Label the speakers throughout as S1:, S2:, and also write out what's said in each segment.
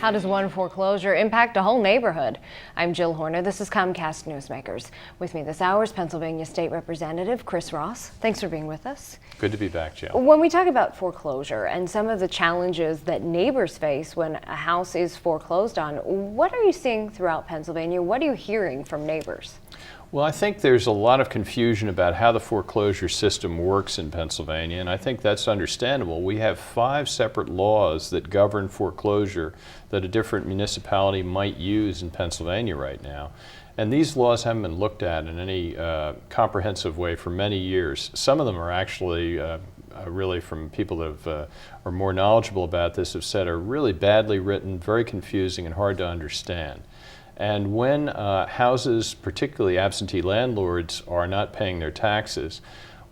S1: How does one foreclosure impact a whole neighborhood? I'm Jill Horner. This is Comcast Newsmakers. With me this hour is Pennsylvania State Representative Chris Ross. Thanks for being with us.
S2: Good to be back, Jill.
S1: When we talk about foreclosure and some of the challenges that neighbors face when a house is foreclosed on, what are you seeing throughout Pennsylvania? What are you hearing from neighbors?
S2: Well, I think there's a lot of confusion about how the foreclosure system works in Pennsylvania, and I think that's understandable. We have 5 separate laws that govern foreclosure that a different municipality might use in Pennsylvania right now. And these laws haven't been looked at in any comprehensive way for many years. Some of them are actually really from people that are more knowledgeable about this have said are really badly written, very confusing, and hard to understand. And when houses, particularly absentee landlords, are not paying their taxes,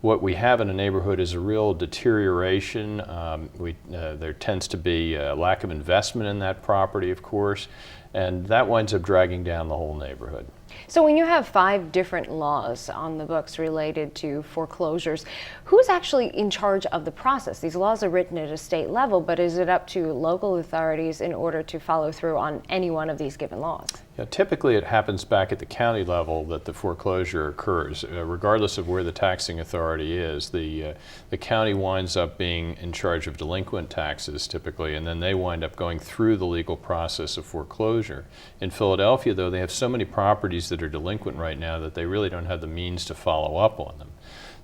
S2: what we have in a neighborhood is a real deterioration. There tends to be a lack of investment in that property, of course, and that winds up dragging down the whole neighborhood.
S1: So when you have 5 different laws on the books related to foreclosures, who's actually in charge of the process? These laws are written at a state level, but is it up to local authorities in order to follow through on any one of these given laws?
S2: Yeah, typically it happens back at the county level that the foreclosure occurs. Regardless of where the taxing authority is, the county winds up being in charge of delinquent taxes typically, and then they wind up going through the legal process of foreclosure. In Philadelphia, though, they have so many properties that are delinquent right now that they really don't have the means to follow up on them.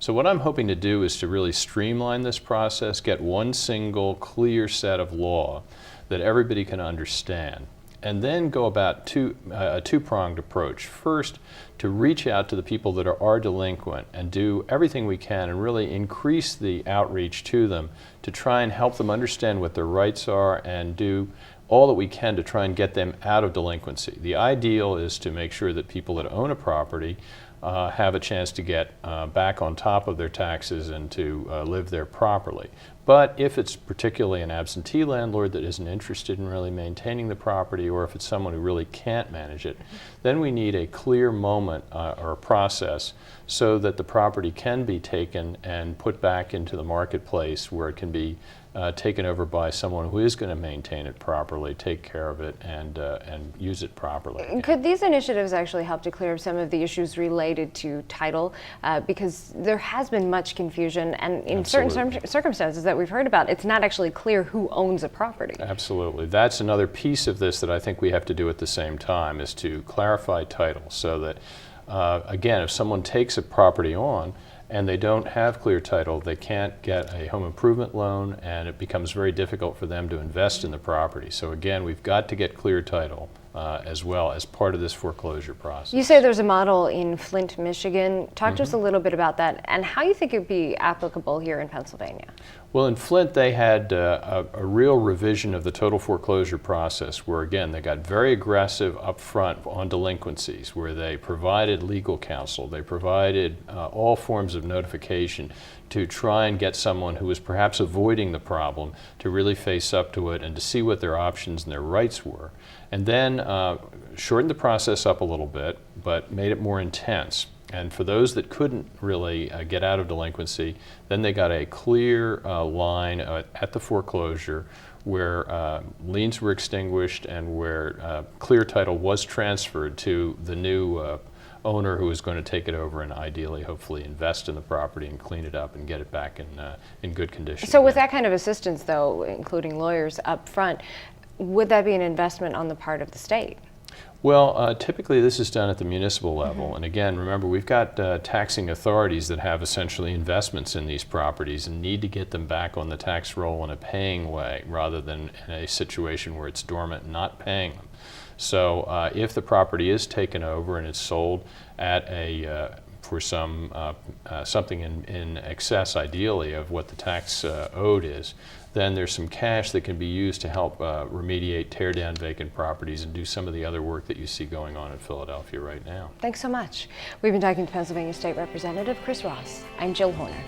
S2: So what I'm hoping to do is to really streamline this process, get one single clear set of law that everybody can understand, and then go about a two-pronged approach. First, to reach out to the people that are delinquent and do everything we can and really increase the outreach to them to try and help them understand what their rights are and do all that we can to try and get them out of delinquency. The ideal is to make sure that people that own a property have a chance to get back on top of their taxes and to live there properly. But if it's particularly an absentee landlord that isn't interested in really maintaining the property, or if it's someone who really can't manage it, then we need a clear moment or a process so that the property can be taken and put back into the marketplace where it can be taken over by someone who is going to maintain it properly, take care of it, and use it properly.
S1: Could these initiatives actually help to clear up some of the issues related to title? Because there has been much confusion, and in certain circumstances that we've heard about, it's not actually clear who owns a property.
S2: Absolutely. That's another piece of this that I think we have to do at the same time, is to clarify title so that, again, if someone takes a property on, and they don't have clear title, they can't get a home improvement loan, and it becomes very difficult for them to invest in the property. So again, we've got to get clear title as well as part of this foreclosure process.
S1: You say there's a model in Flint, Michigan. Talk to us a little bit about that and how you think it would be applicable here in Pennsylvania.
S2: Well, in Flint, they had a real revision of the total foreclosure process where, again, they got very aggressive up front on delinquencies, where they provided legal counsel. They provided all forms of notification to try and get someone who was perhaps avoiding the problem to really face up to it and to see what their options and their rights were. And then shortened the process up a little bit, but made it more intense. And for those that couldn't really get out of delinquency, then they got a clear line at the foreclosure where liens were extinguished and where clear title was transferred to the new owner who was going to take it over and ideally, hopefully, invest in the property and clean it up and get it back in good condition.
S1: So with that kind of assistance, though, including lawyers up front, would that be an investment on the part of the state?
S2: Well, typically this is done at the municipal level. And again, remember, we've got taxing authorities that have essentially investments in these properties and need to get them back on the tax roll in a paying way rather than in a situation where it's dormant and not paying them. So if the property is taken over and it's sold at for something in excess, ideally, of what the tax owed is, then there's some cash that can be used to help remediate, tear down vacant properties, and do some of the other work that you see going on in Philadelphia right now.
S1: Thanks so much. We've been talking to Pennsylvania State Representative Chris Ross. I'm Jill Horner.